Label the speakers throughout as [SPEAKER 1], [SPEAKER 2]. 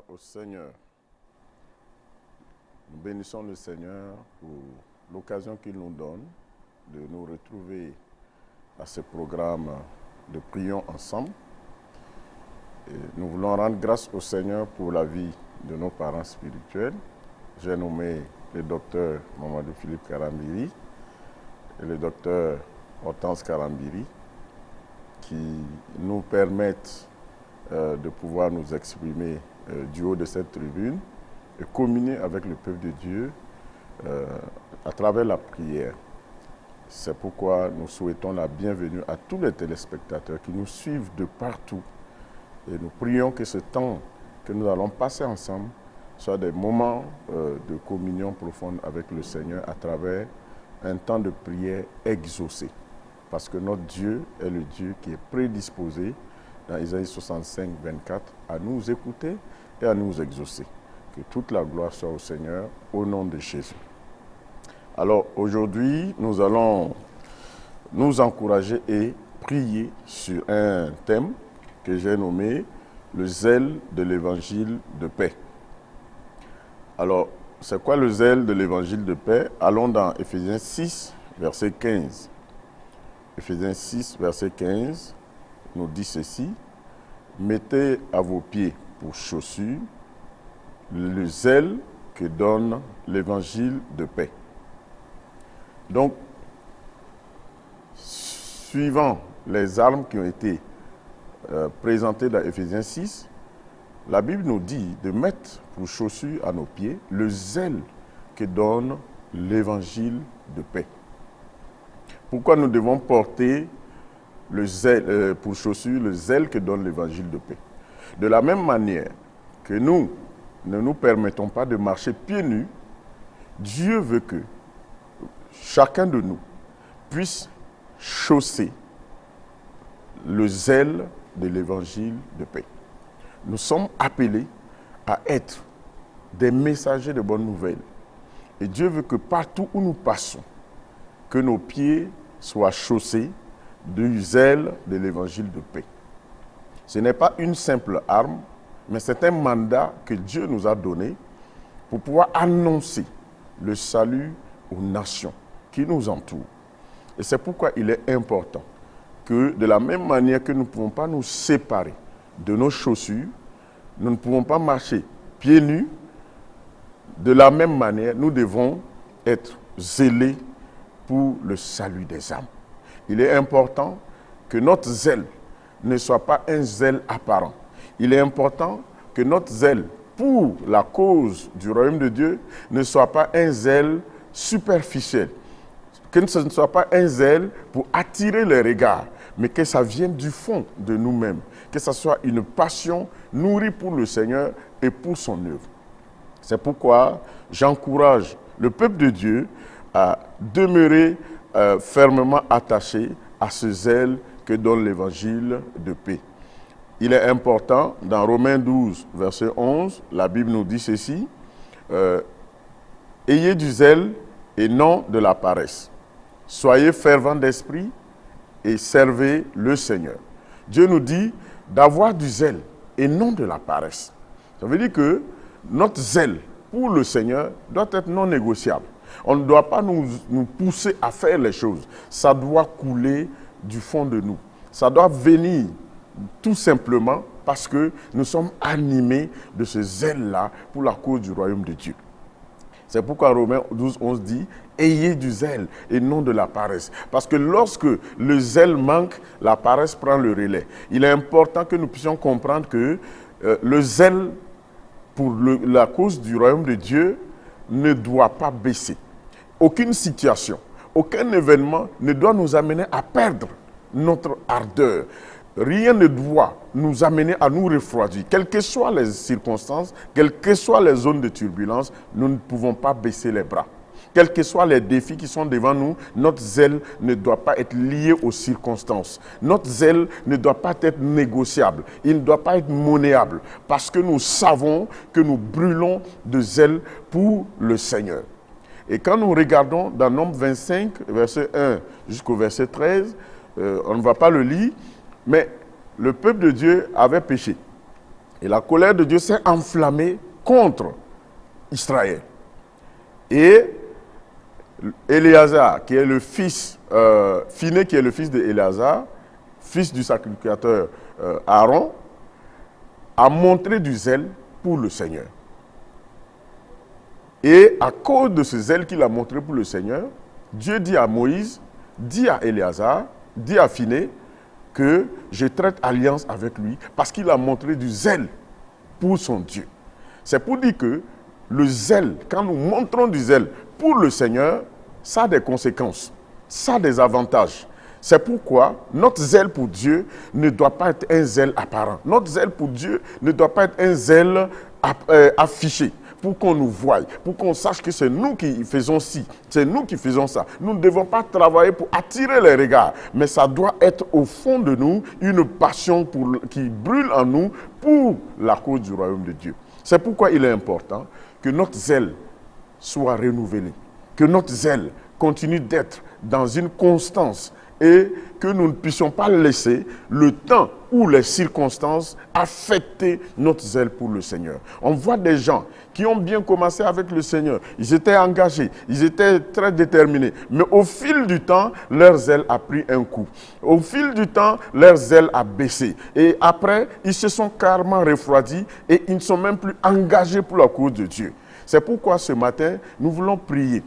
[SPEAKER 1] au Seigneur. Nous bénissons le Seigneur pour l'occasion qu'il nous donne de nous retrouver à ce programme de Prions ensemble. Et nous voulons rendre grâce au Seigneur pour la vie de nos parents spirituels. J'ai nommé le docteur Mamadou Philippe Karambiri et le docteur Hortense Karambiri qui nous permettent de pouvoir nous exprimer du haut de cette tribune et communier avec le peuple de Dieu à travers la prière. C'est pourquoi nous souhaitons la bienvenue à tous les téléspectateurs qui nous suivent de partout. Et nous prions que ce temps que nous allons passer ensemble soit des moments de communion profonde avec le Seigneur à travers un temps de prière exaucé. Parce que notre Dieu est le Dieu qui est prédisposé, dans Isaïe 65, 24, à nous écouter et à nous exaucer. Que toute la gloire soit au Seigneur, au nom de Jésus. Alors aujourd'hui, nous allons nous encourager et prier sur un thème que j'ai nommé le zèle de l'évangile de paix. Alors, c'est quoi le zèle de l'évangile de paix? Allons dans Éphésiens 6, verset 15. Éphésiens 6, verset 15, nous dit ceci: mettez à vos pieds pour chaussure le zèle que donne l'évangile de paix. Donc, suivant les armes qui ont été présentées dans Éphésiens 6, la Bible nous dit de mettre pour chaussure à nos pieds le zèle que donne l'évangile de paix. Pourquoi nous devons porter le zèle, pour chaussure le zèle que donne l'évangile de paix? De la même manière que nous ne nous permettons pas de marcher pieds nus, Dieu veut que chacun de nous puisse chausser le zèle de l'évangile de paix. Nous sommes appelés à être des messagers de bonnes nouvelles. Et Dieu veut que partout où nous passons, que nos pieds soient chaussés du zèle de l'évangile de paix. Ce n'est pas une simple arme, mais c'est un mandat que Dieu nous a donné pour pouvoir annoncer le salut aux nations qui nous entourent. Et c'est pourquoi il est important que de la même manière que nous ne pouvons pas nous séparer de nos chaussures, nous ne pouvons pas marcher pieds nus, de la même manière, nous devons être zélés pour le salut des âmes. Il est important que notre zèle ne soit pas un zèle apparent. Il est important que notre zèle pour la cause du royaume de Dieu ne soit pas un zèle superficiel. Que ce ne soit pas un zèle pour attirer les regards, mais que ça vienne du fond de nous-mêmes. Que ce soit une passion nourrie pour le Seigneur et pour son œuvre. C'est pourquoi j'encourage le peuple de Dieu à demeurer fermement attaché à ce zèle que donne l'évangile de paix. Il est important, dans Romains 12, verset 11, la Bible nous dit ceci: ayez du zèle et non de la paresse. Soyez fervents d'esprit et servez le Seigneur. Dieu nous dit d'avoir du zèle et non de la paresse. Ça veut dire que notre zèle pour le Seigneur doit être non négociable. On ne doit pas nous pousser à faire les choses. Ça doit couler du fond de nous. Ça doit venir tout simplement parce que nous sommes animés de ce zèle-là pour la cause du royaume de Dieu. C'est pourquoi Romains 12, 11 dit « Ayez du zèle et non de la paresse ». Parce que lorsque le zèle manque, la paresse prend le relais. Il est important que nous puissions comprendre que le zèle pour la cause du royaume de Dieu ne doit pas baisser. Aucune situation, aucun événement ne doit nous amener à perdre notre ardeur. Rien ne doit nous amener à nous refroidir. Quelles que soient les circonstances, quelles que soient les zones de turbulence, nous ne pouvons pas baisser les bras. Quels que soient les défis qui sont devant nous, notre zèle ne doit pas être lié aux circonstances. Notre zèle ne doit pas être négociable. Il ne doit pas être monnayable. Parce que nous savons que nous brûlons de zèle pour le Seigneur. Et quand nous regardons dans Nombre 25, verset 1 jusqu'au verset 13, on ne va pas le lire, mais le peuple de Dieu avait péché. Et la colère de Dieu s'est enflammée contre Israël. Et Éléazar, qui est le fils, Phiné, qui est le fils d'Éléazar, fils du sacrificateur Aaron, a montré du zèle pour le Seigneur. Et à cause de ce zèle qu'il a montré pour le Seigneur, Dieu dit à Moïse, dit à Éléazar, dit à Phiné, que je traite alliance avec lui parce qu'il a montré du zèle pour son Dieu. C'est pour dire que le zèle, quand nous montrons du zèle pour le Seigneur, ça a des conséquences, ça a des avantages. C'est pourquoi notre zèle pour Dieu ne doit pas être un zèle apparent. Notre zèle pour Dieu ne doit pas être un zèle affiché, pour qu'on nous voie, pour qu'on sache que c'est nous qui faisons ci, c'est nous qui faisons ça. Nous ne devons pas travailler pour attirer les regards, mais ça doit être au fond de nous une passion qui brûle en nous pour la cause du royaume de Dieu. C'est pourquoi il est important que notre zèle soit renouvelé, que notre zèle continue d'être dans une constance et que nous ne puissions pas laisser le temps ou les circonstances affecter notre zèle pour le Seigneur. On voit des gens qui ont bien commencé avec le Seigneur, ils étaient engagés, ils étaient très déterminés, mais au fil du temps, leur zèle a pris un coup. Au fil du temps, leur zèle a baissé. Et après, ils se sont carrément refroidis et ils ne sont même plus engagés pour la cause de Dieu. C'est pourquoi ce matin, nous voulons prier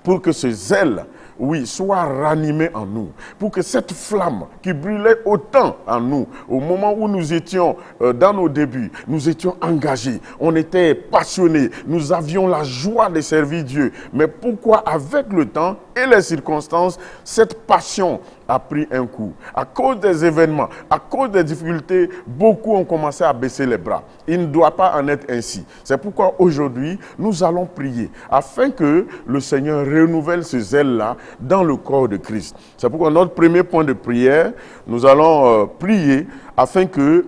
[SPEAKER 1] pour que ce zèle, oui, soit ranimé en nous, pour que cette flamme qui brûlait autant en nous, au moment où nous étions dans nos débuts, nous étions engagés, on était passionnés, nous avions la joie de servir Dieu. Mais pourquoi avec le temps et les circonstances, cette passion a pris un coup? À cause des événements, à cause des difficultés, beaucoup ont commencé à baisser les bras. Il ne doit pas en être ainsi. C'est pourquoi aujourd'hui, nous allons prier afin que le Seigneur renouvelle ce zèle-là dans le corps de Christ. C'est pourquoi notre premier point de prière, nous allons prier afin que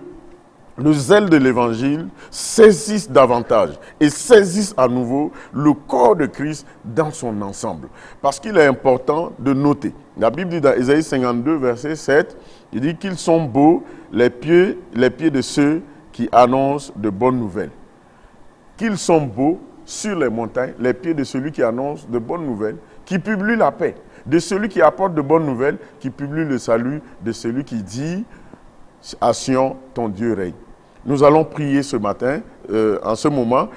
[SPEAKER 1] le zèle de l'évangile saisisse davantage et saisisse à nouveau le corps de Christ dans son ensemble. Parce qu'il est important de noter. La Bible dit dans Ésaïe 52, verset 7, il dit qu'ils sont beaux les pieds de ceux qui annoncent de bonnes nouvelles. Qu'ils sont beaux sur les montagnes, les pieds de celui qui annonce de bonnes nouvelles, qui publie la paix, de celui qui apporte de bonnes nouvelles, qui publie le salut, de celui qui dit à Sion, ton Dieu règne. Nous allons prier ce matin, en ce moment,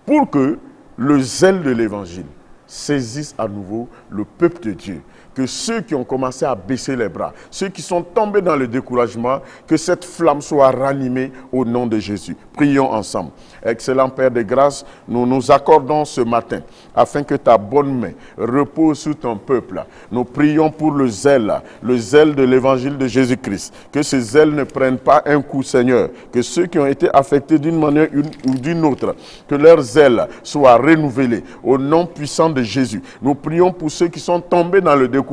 [SPEAKER 1] pour que le zèle de l'évangile saisisse à nouveau le peuple de Dieu. Que ceux qui ont commencé à baisser les bras, ceux qui sont tombés dans le découragement, que cette flamme soit ranimée au nom de Jésus. Prions ensemble. Excellent Père de grâce, nous nous accordons ce matin afin que ta bonne main repose sur ton peuple. Nous prions pour le zèle de l'évangile de Jésus-Christ. Que ce zèle ne prenne pas un coup, Seigneur. Que ceux qui ont été affectés d'une manière ou d'une autre, que leur zèle soit renouvelé au nom puissant de Jésus. Nous prions pour ceux qui sont tombés dans le découragement.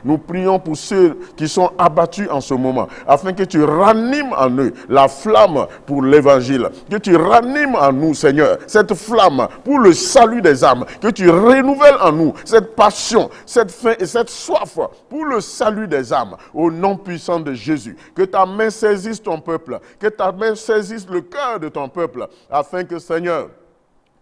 [SPEAKER 1] Nous prions pour ceux qui sont abattus en ce moment, afin que tu ranimes en eux la flamme pour l'évangile. Que tu ranimes en nous, Seigneur, cette flamme pour le salut des âmes. Que tu renouvelles en nous cette passion, cette faim et cette soif pour le salut des âmes. Au nom puissant de Jésus. Que ta main saisisse ton peuple. Que ta main saisisse le cœur de ton peuple. Afin que, Seigneur,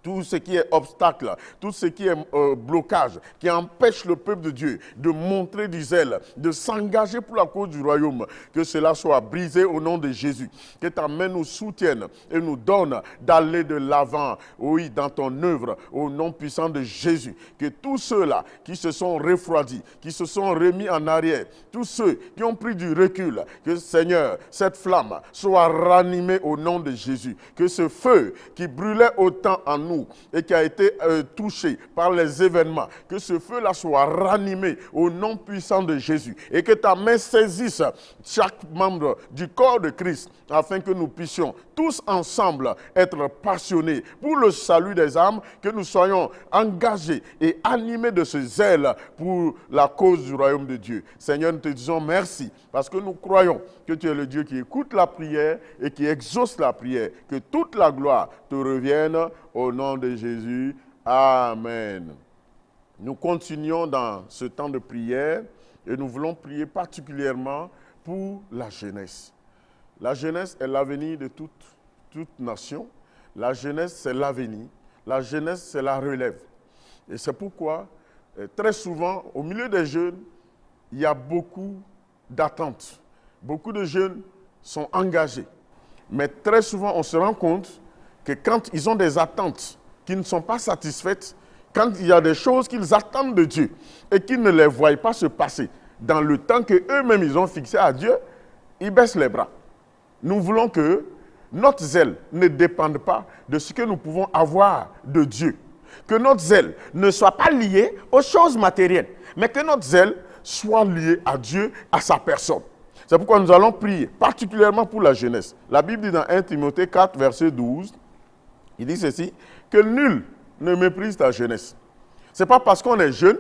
[SPEAKER 1] tout ce qui est obstacle, tout ce qui est blocage, qui empêche le peuple de Dieu de montrer du zèle, de s'engager pour la cause du royaume, que cela soit brisé au nom de Jésus. Que ta main nous soutienne et nous donne d'aller de l'avant, oui, dans ton œuvre, au nom puissant de Jésus. Que tous ceux-là qui se sont refroidis, qui se sont remis en arrière, tous ceux qui ont pris du recul, que Seigneur, cette flamme soit ranimée au nom de Jésus. Que ce feu qui brûlait autant en nous et qui a été touché par les événements, que ce feu-là soit ranimé au nom puissant de Jésus et que ta main saisisse chaque membre du corps de Christ afin que nous puissions tous ensemble être passionnés pour le salut des âmes, que nous soyons engagés et animés de ce zèle pour la cause du royaume de Dieu. Seigneur, nous te disons merci parce que nous croyons que tu es le Dieu qui écoute la prière et qui exauce la prière. Que toute la gloire te revienne au nom de Jésus. Amen. Nous continuons dans ce temps de prière et nous voulons prier particulièrement pour la jeunesse. La jeunesse est l'avenir de toute toute nation, la jeunesse, c'est l'avenir. La jeunesse, c'est la relève. Et c'est pourquoi, très souvent, au milieu des jeunes, il y a beaucoup d'attentes. Beaucoup de jeunes sont engagés. Mais très souvent, on se rend compte que quand ils ont des attentes qui ne sont pas satisfaites, quand il y a des choses qu'ils attendent de Dieu et qu'ils ne les voient pas se passer dans le temps qu'eux-mêmes ils ont fixé à Dieu, ils baissent les bras. Nous voulons que notre zèle ne dépende pas de ce que nous pouvons avoir de Dieu. Que notre zèle ne soit pas lié aux choses matérielles, mais que notre zèle soit lié à Dieu, à sa personne. C'est pourquoi nous allons prier, particulièrement pour la jeunesse. La Bible dit dans 1 Timothée 4, verset 12, il dit ceci, que nul ne méprise ta jeunesse. Ce n'est pas parce qu'on est jeune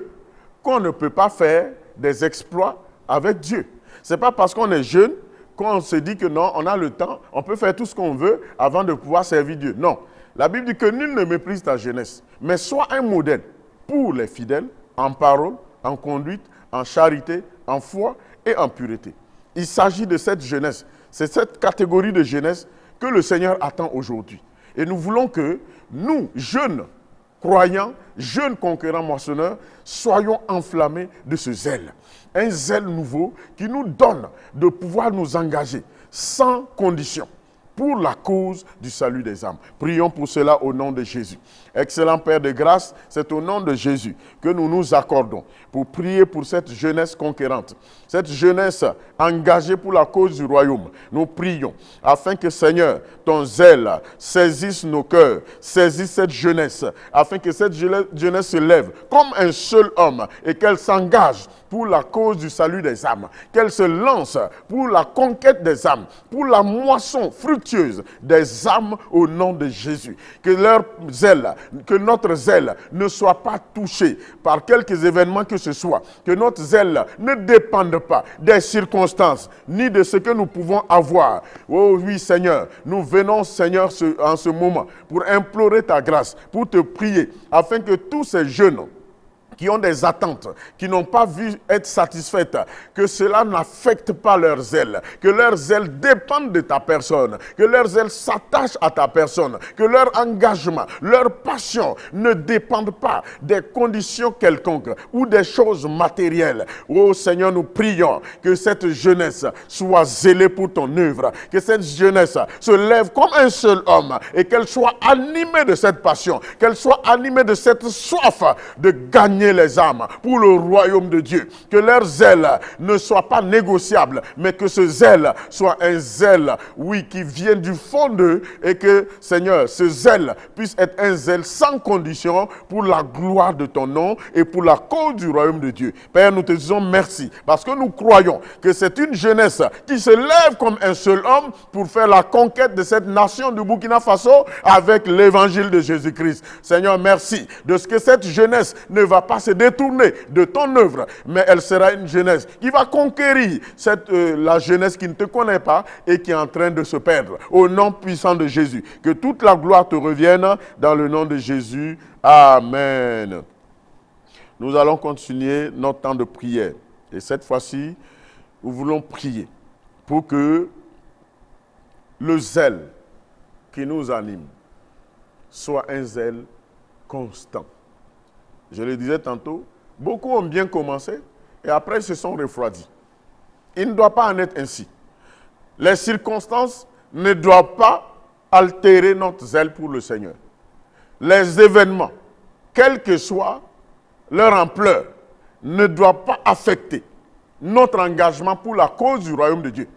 [SPEAKER 1] qu'on ne peut pas faire des exploits avec Dieu. Ce n'est pas parce qu'on est jeune qu'on se dit que non, on a le temps, on peut faire tout ce qu'on veut avant de pouvoir servir Dieu. Non, la Bible dit que nul ne méprise ta jeunesse, mais sois un modèle pour les fidèles en parole, en conduite, en charité, en foi et en pureté. Il s'agit de cette jeunesse, c'est cette catégorie de jeunesse que le Seigneur attend aujourd'hui. Et nous voulons que nous, jeunes croyants, jeunes conquérants moissonneurs, soyons enflammés de ce zèle. Un zèle nouveau qui nous donne de pouvoir nous engager sans condition pour la cause du salut des âmes. Prions pour cela au nom de Jésus. Excellent Père de grâce, c'est au nom de Jésus que nous nous accordons pour prier pour cette jeunesse conquérante, cette jeunesse engagée pour la cause du royaume. Nous prions afin que, Seigneur, ton zèle saisisse nos cœurs, saisisse cette jeunesse, afin que cette jeunesse se lève comme un seul homme et qu'elle s'engage pour la cause du salut des âmes, qu'elle se lance pour la conquête des âmes, pour la moisson fructueuse des âmes au nom de Jésus. Que leur zèle, que notre zèle ne soit pas touché par quelques événements que ce soit, que notre zèle ne dépende pas des circonstances, ni de ce que nous pouvons avoir. Oh oui Seigneur, nous venons Seigneur en ce moment pour implorer ta grâce, pour te prier, afin que tous ces jeunes qui ont des attentes, qui n'ont pas vu être satisfaites, que cela n'affecte pas leur zèle, que leur zèle dépende de ta personne, que leur zèle s'attache à ta personne, que leur engagement, leur passion ne dépendent pas des conditions quelconques ou des choses matérielles. Oh Seigneur, nous prions que cette jeunesse soit zélée pour ton œuvre, que cette jeunesse se lève comme un seul homme et qu'elle soit animée de cette passion, qu'elle soit animée de cette soif de gagner les âmes pour le royaume de Dieu. Que leur zèle ne soit pas négociable, mais que ce zèle soit un zèle, oui, qui vient du fond d'eux et que, Seigneur, ce zèle puisse être un zèle sans condition pour la gloire de ton nom et pour la cause du royaume de Dieu. Père, nous te disons merci parce que nous croyons que c'est une jeunesse qui se lève comme un seul homme pour faire la conquête de cette nation du Burkina Faso avec l'évangile de Jésus-Christ. Seigneur, merci de ce que cette jeunesse ne va pas se détourner de ton œuvre, mais elle sera une jeunesse qui va conquérir la jeunesse qui ne te connaît pas et qui est en train de se perdre. Au nom puissant de Jésus, que toute la gloire te revienne dans le nom de Jésus. Amen. Nous allons continuer notre temps de prière. Et cette fois-ci, nous voulons prier pour que le zèle qui nous anime soit un zèle constant. Je le disais tantôt, beaucoup ont bien commencé et après ils se sont refroidis. Il ne doit pas en être ainsi. Les circonstances ne doivent pas altérer notre zèle pour le Seigneur. Les événements, quelle que soit leur ampleur, ne doivent pas affecter notre engagement pour la cause du royaume de Dieu.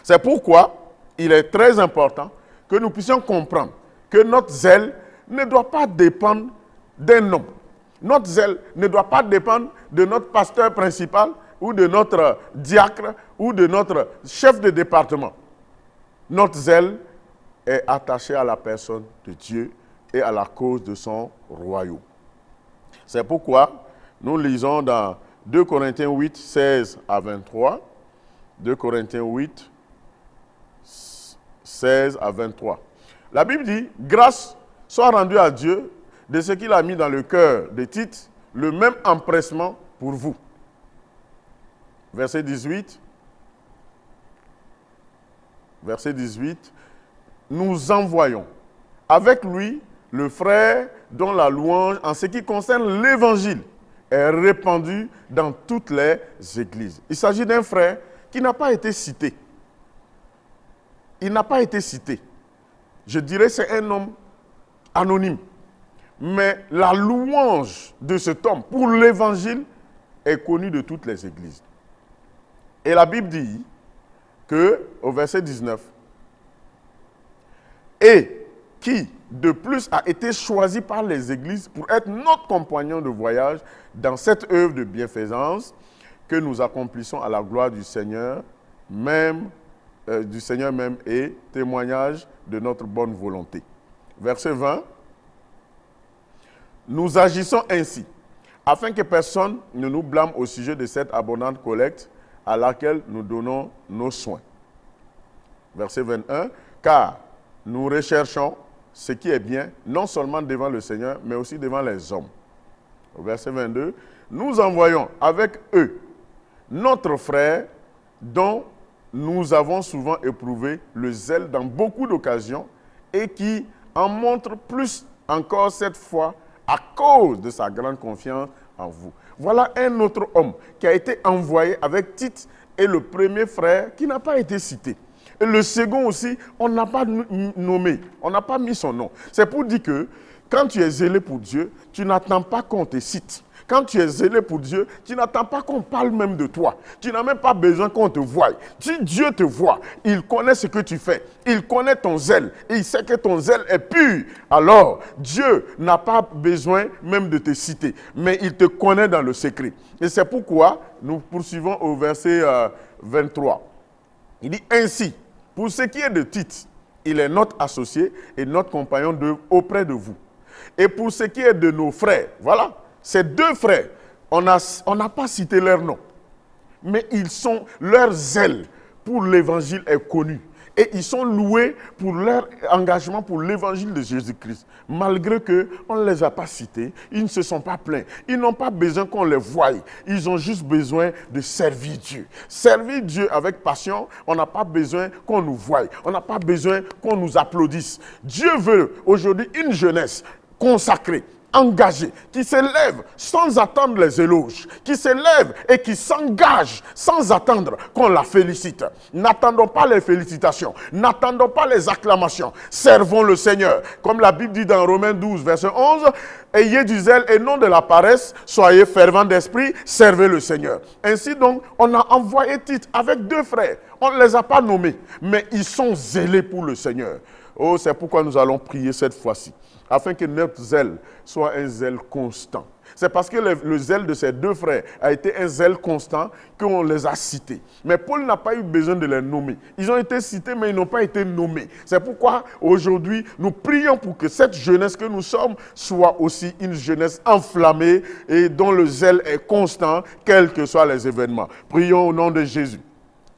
[SPEAKER 1] C'est pourquoi il est très important que nous puissions comprendre que notre zèle ne doit pas dépendre d'un homme. Notre zèle ne doit pas dépendre de notre pasteur principal ou de notre diacre ou de notre chef de département. Notre zèle est attaché à la personne de Dieu et à la cause de son royaume. C'est pourquoi nous lisons dans 2 Corinthiens 8, 16 à 23. 2 Corinthiens 8, 16 à 23. La Bible dit, grâce soit rendue à Dieu de ce qu'il a mis dans le cœur de Tite, le même empressement pour vous. Verset 18. Verset 18. nous envoyons avec lui le frère dont la louange en ce qui concerne l'évangile est répandue dans toutes les églises. Il s'agit d'un frère qui n'a pas été cité. Il n'a pas été cité. Je dirais c'est un homme anonyme. Mais la louange de cet homme pour l'évangile est connue de toutes les églises. Et la Bible dit que, au verset 19, et qui, de plus, a été choisi par les églises pour être notre compagnon de voyage dans cette œuvre de bienfaisance que nous accomplissons à la gloire du Seigneur même et témoignage de notre bonne volonté. Verset 20. Nous agissons ainsi, afin que personne ne nous blâme au sujet de cette abondante collecte à laquelle nous donnons nos soins. Verset 21. Car nous recherchons ce qui est bien, non seulement devant le Seigneur, mais aussi devant les hommes. Verset 22. Nous envoyons avec eux notre frère dont nous avons souvent éprouvé le zèle dans beaucoup d'occasions et qui en montre plus encore cette fois à cause de sa grande confiance en vous. Voilà un autre homme qui a été envoyé avec Tite et le premier frère qui n'a pas été cité. Et le second aussi, on n'a pas nommé, on n'a pas mis son nom. C'est pour dire que quand tu es zélé pour Dieu, tu n'attends pas qu'on te cite. Quand tu es zélé pour Dieu, tu n'attends pas qu'on parle même de toi. Tu n'as même pas besoin qu'on te voie. Si Dieu te voit, il connaît ce que tu fais. Il connaît ton zèle. Il sait que ton zèle est pur. Alors, Dieu n'a pas besoin même de te citer. Mais il te connaît dans le secret. Et c'est pourquoi nous poursuivons au verset 23. Il dit ainsi, pour ce qui est de Tite, il est notre associé et notre compagnon auprès de vous. Et pour ce qui est de nos frères, voilà. Ces deux frères, on n'a pas cité leur nom, mais leur zèle pour l'évangile est connu. Et ils sont loués pour leur engagement pour l'évangile de Jésus-Christ. Malgré qu'on ne les a pas cités, ils ne se sont pas plaints. Ils n'ont pas besoin qu'on les voie. Ils ont juste besoin de servir Dieu. Servir Dieu avec passion, on n'a pas besoin qu'on nous voie. On n'a pas besoin qu'on nous applaudisse. Dieu veut aujourd'hui une jeunesse consacrée, engagé, qui s'élève sans attendre les éloges, qui s'élève et qui s'engage sans attendre qu'on la félicite. N'attendons pas les félicitations, n'attendons pas les acclamations, servons le Seigneur. Comme la Bible dit dans Romains 12, verset 11, ayez du zèle et non de la paresse, soyez fervents d'esprit, servez le Seigneur. Ainsi donc, on a envoyé Tite avec deux frères, on ne les a pas nommés, mais ils sont zélés pour le Seigneur. Oh, c'est pourquoi nous allons prier cette fois-ci, afin que notre zèle soit un zèle constant. C'est parce que le zèle de ces deux frères a été un zèle constant qu'on les a cités. Mais Paul n'a pas eu besoin de les nommer. Ils ont été cités, mais ils n'ont pas été nommés. C'est pourquoi aujourd'hui, nous prions pour que cette jeunesse que nous sommes soit aussi une jeunesse enflammée et dont le zèle est constant, quels que soient les événements. Prions au nom de Jésus.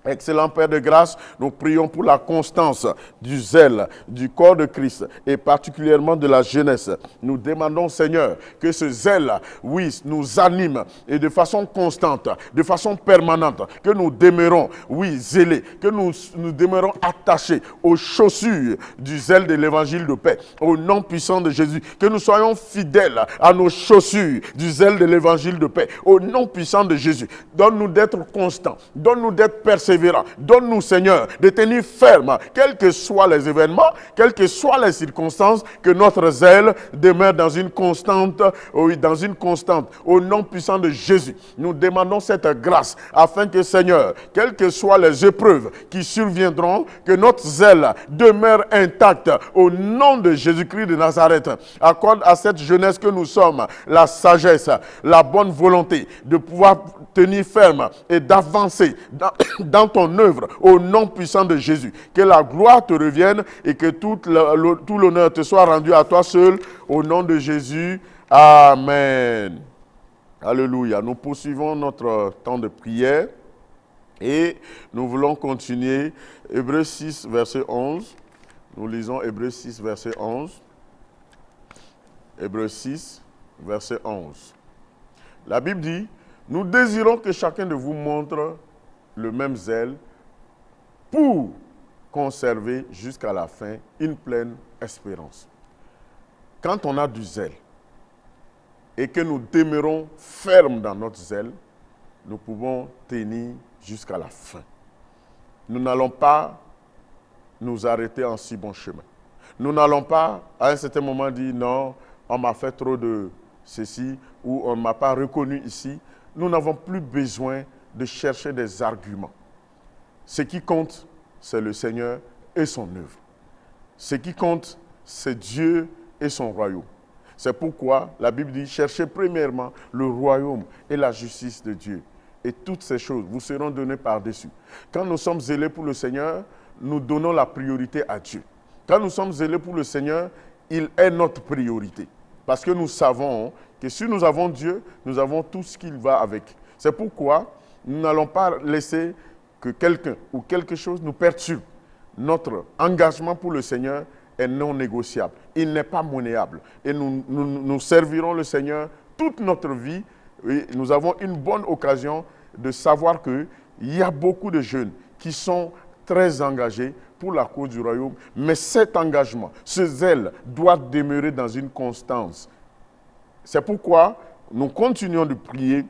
[SPEAKER 1] Excellent Père de grâce, nous prions pour la constance du zèle, du corps de Christ et particulièrement de la jeunesse. Nous demandons, Seigneur, que ce zèle, oui, nous anime et de façon constante, de façon permanente, que nous demeurons, oui, zélés, que nous demeurons attachés aux chaussures du zèle de l'évangile de paix, au nom puissant de Jésus, que nous soyons fidèles à nos chaussures du zèle de l'évangile de paix, au nom puissant de Jésus. Donne-nous d'être constants, donne-nous d'être persévérants. Donne-nous, Seigneur, de tenir ferme, quels que soient les événements, quelles que soient les circonstances, que notre zèle demeure dans une constante, oui, dans une constante. Au nom puissant de Jésus, nous demandons cette grâce, afin que, Seigneur, quelles que soient les épreuves qui surviendront, que notre zèle demeure intact. Au nom de Jésus-Christ de Nazareth, accorde à cette jeunesse que nous sommes la sagesse, la bonne volonté de pouvoir tenir ferme et d'avancer dans ton œuvre, au nom puissant de Jésus. Que la gloire te revienne et que tout l'honneur te soit rendu à toi seul, au nom de Jésus. Amen. Alléluia. Nous poursuivons notre temps de prière et nous voulons continuer. Hébreux 6, verset 11. Nous lisons Hébreux 6, verset 11. Hébreux 6, verset 11. La Bible dit, « Nous désirons que chacun de vous montre le même zèle pour conserver jusqu'à la fin une pleine espérance. Quand on a du zèle et que nous demeurons fermes dans notre zèle, nous pouvons tenir jusqu'à la fin. Nous n'allons pas nous arrêter en si bon chemin. Nous n'allons pas, à un certain moment, dire non, on m'a fait trop de ceci ou on ne m'a pas reconnu ici. Nous n'avons plus besoin de chercher des arguments. Ce qui compte, c'est le Seigneur et son œuvre. Ce qui compte, c'est Dieu et son royaume. C'est pourquoi la Bible dit, cherchez premièrement le royaume et la justice de Dieu. Et toutes ces choses vous seront données par-dessus. Quand nous sommes zélés pour le Seigneur, nous donnons la priorité à Dieu. Quand nous sommes zélés pour le Seigneur, il est notre priorité. Parce que nous savons que si nous avons Dieu, nous avons tout ce qui va avec. C'est pourquoi nous n'allons pas laisser que quelqu'un ou quelque chose nous perturbe. Notre engagement pour le Seigneur est non négociable. Il n'est pas monnayable. Et nous servirons le Seigneur toute notre vie. Et nous avons une bonne occasion de savoir qu'il y a beaucoup de jeunes qui sont très engagés pour la cause du royaume. Mais cet engagement, ce zèle doit demeurer dans une constance. C'est pourquoi nous continuons de prier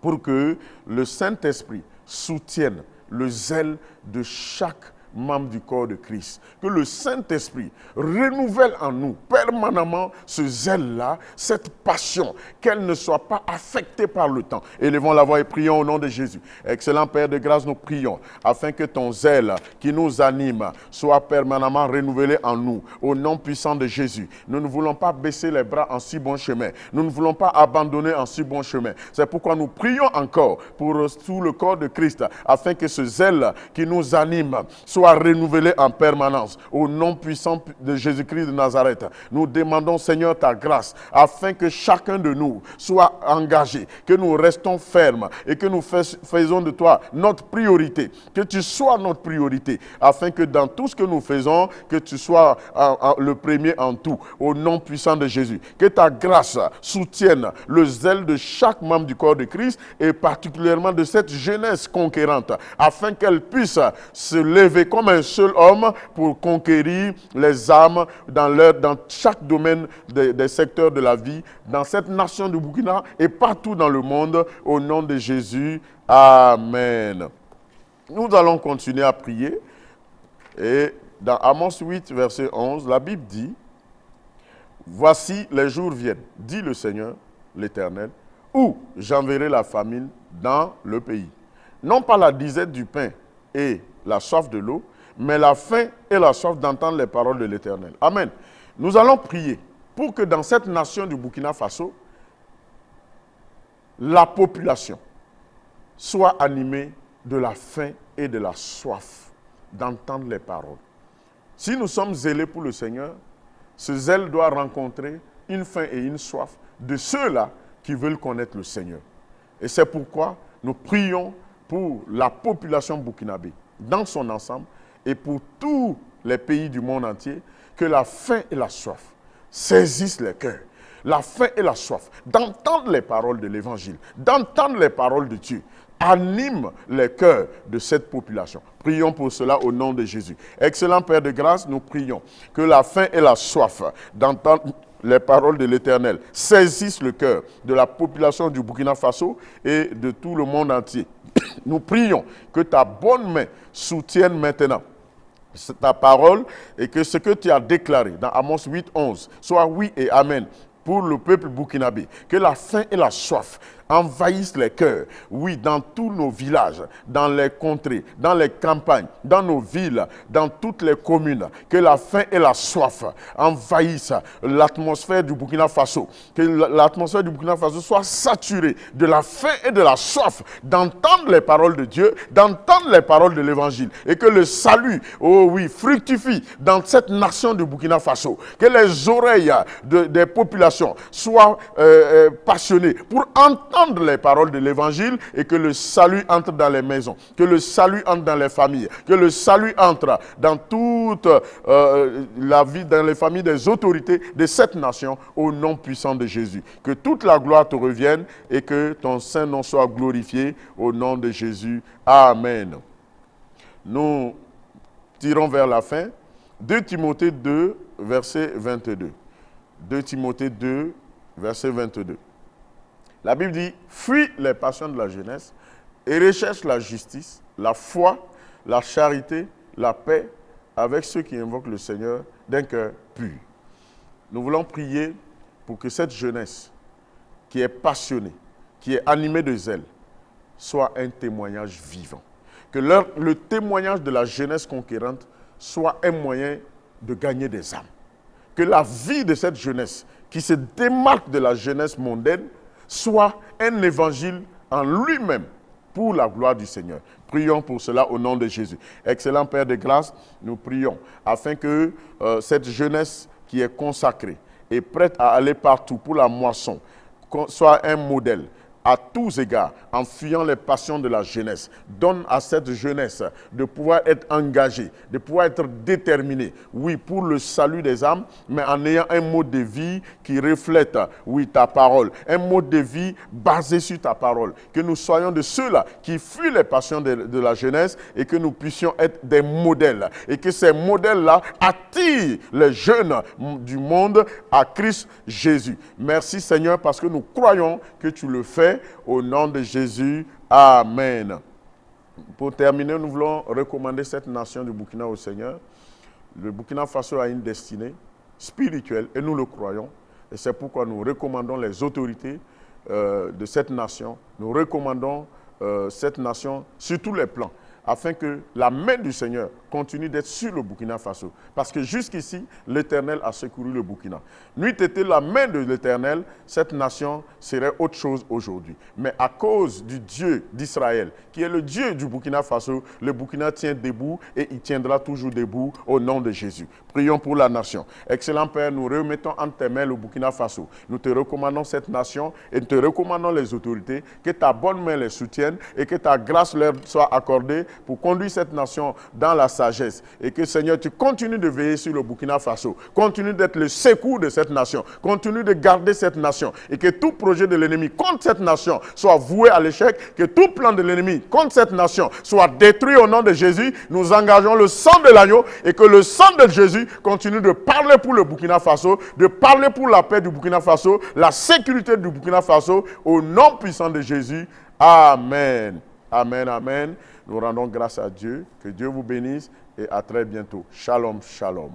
[SPEAKER 1] pour que le Saint-Esprit soutienne le zèle de chaque membre du corps de Christ. Que le Saint-Esprit renouvelle en nous permanemment ce zèle-là, cette passion, qu'elle ne soit pas affectée par le temps. Élevons la voix et prions au nom de Jésus. Excellent Père de grâce, nous prions afin que ton zèle qui nous anime soit permanemment renouvelé en nous. Au nom puissant de Jésus, nous ne voulons pas baisser les bras en si bon chemin. Nous ne voulons pas abandonner en si bon chemin. C'est pourquoi nous prions encore pour tout le corps de Christ afin que ce zèle qui nous anime soit renouvelé en permanence. Au nom puissant de Jésus-Christ de Nazareth, nous demandons, Seigneur, ta grâce, afin que chacun de nous soit engagé, que nous restons fermes et que nous faisons de toi notre priorité, que tu sois notre priorité, afin que dans tout ce que nous faisons, que tu sois le premier en tout. Au nom puissant de Jésus, que ta grâce soutienne le zèle de chaque membre du corps de Christ et particulièrement de cette jeunesse conquérante, afin qu'elle puisse se lever comme un seul homme pour conquérir les âmes dans chaque domaine des secteurs de la vie, dans cette nation du Burkina et partout dans le monde, au nom de Jésus. Amen. Nous allons continuer à prier. Et dans Amos 8, verset 11, la Bible dit, « Voici les jours viennent, dit le Seigneur, l'Éternel, où j'enverrai la famine dans le pays. Non pas la disette du pain et la soif de l'eau, mais la faim et la soif d'entendre les paroles de l'Éternel. » Amen. Nous allons prier pour que dans cette nation du Burkina Faso, la population soit animée de la faim et de la soif d'entendre les paroles. Si nous sommes zélés pour le Seigneur, ce zèle doit rencontrer une faim et une soif de ceux-là qui veulent connaître le Seigneur. Et c'est pourquoi nous prions pour la population burkinabé dans son ensemble et pour tous les pays du monde entier, que la faim et la soif saisissent les cœurs. La faim et la soif d'entendre les paroles de l'Évangile, d'entendre les paroles de Dieu, anime les cœurs de cette population. Prions pour cela au nom de Jésus. Excellent Père de grâce, nous prions que la faim et la soif d'entendre les paroles de l'Éternel saisissent le cœur de la population du Burkina Faso et de tout le monde entier. Nous prions que ta bonne main soutienne maintenant ta parole et que ce que tu as déclaré dans Amos 8, 11 soit oui et amen pour le peuple burkinabé. Que la faim et la soif envahissent les cœurs, oui, dans tous nos villages, dans les contrées, dans les campagnes, dans nos villes, dans toutes les communes. Que la faim et la soif envahissent l'atmosphère du Burkina Faso. Que l'atmosphère du Burkina Faso soit saturée de la faim et de la soif d'entendre les paroles de Dieu, d'entendre les paroles de l'Évangile. Et que le salut, oh oui, fructifie dans cette nation du Burkina Faso. Que les oreilles des populations soient passionnées pour entendre les paroles de l'Évangile et que le salut entre dans les maisons, que le salut entre dans les familles, que le salut entre dans toute la vie, dans les familles des autorités de cette nation au nom puissant de Jésus. Que toute la gloire te revienne et que ton saint nom soit glorifié au nom de Jésus. Amen. Nous tirons vers la fin. 2 Timothée 2, verset 22. 2 Timothée 2, verset 22. La Bible dit, fuis les passions de la jeunesse et recherche la justice, la foi, la charité, la paix avec ceux qui invoquent le Seigneur d'un cœur pur. Nous voulons prier pour que cette jeunesse qui est passionnée, qui est animée de zèle, soit un témoignage vivant. Que le témoignage de la jeunesse conquérante soit un moyen de gagner des âmes. Que la vie de cette jeunesse, qui se démarque de la jeunesse mondaine, soit un évangile en lui-même pour la gloire du Seigneur. Prions pour cela au nom de Jésus. Excellent Père de grâce, nous prions afin que cette jeunesse qui est consacrée et prête à aller partout pour la moisson soit un modèle à tous égards, en fuyant les passions de la jeunesse. Donne à cette jeunesse de pouvoir être engagée, de pouvoir être déterminée, oui, pour le salut des âmes, mais en ayant un mode de vie qui reflète, oui, ta parole. Un mode de vie basé sur ta parole. Que nous soyons de ceux-là qui fuient les passions de la jeunesse et que nous puissions être des modèles. Et que ces modèles-là attirent les jeunes du monde à Christ Jésus. Merci Seigneur parce que nous croyons que tu le fais. Au nom de Jésus, Amen. Pour terminer, nous voulons recommander cette nation du Burkina au Seigneur. Le Burkina Faso a une destinée spirituelle et nous le croyons. Et c'est pourquoi nous recommandons les autorités de cette nation. Nous recommandons cette nation sur tous les plans, afin que la main du Seigneur continue d'être sur le Burkina Faso. Parce que jusqu'ici, l'Éternel a secouru le Burkina. N'eût été la main de l'Éternel, cette nation serait autre chose aujourd'hui. Mais à cause du Dieu d'Israël, qui est le Dieu du Burkina Faso, le Burkina tient debout et il tiendra toujours debout au nom de Jésus. Prions pour la nation. Excellent Père, nous remettons entre tes mains le Burkina Faso. Nous te recommandons cette nation et nous te recommandons les autorités, que ta bonne main les soutienne et que ta grâce leur soit accordée pour conduire cette nation dans la sagesse. Et que Seigneur, tu continues de veiller sur le Burkina Faso. Continue d'être le secours de cette nation. Continue de garder cette nation. Et que tout projet de l'ennemi contre cette nation soit voué à l'échec. Que tout plan de l'ennemi contre cette nation soit détruit au nom de Jésus. Nous engageons le sang de l'agneau et que le sang de Jésus continue de parler pour le Burkina Faso, de parler pour la paix du Burkina Faso, la sécurité du Burkina Faso, au nom puissant de Jésus. Amen. Amen, amen. Nous rendons grâce à Dieu. Que Dieu vous bénisse et à très bientôt. Shalom, shalom.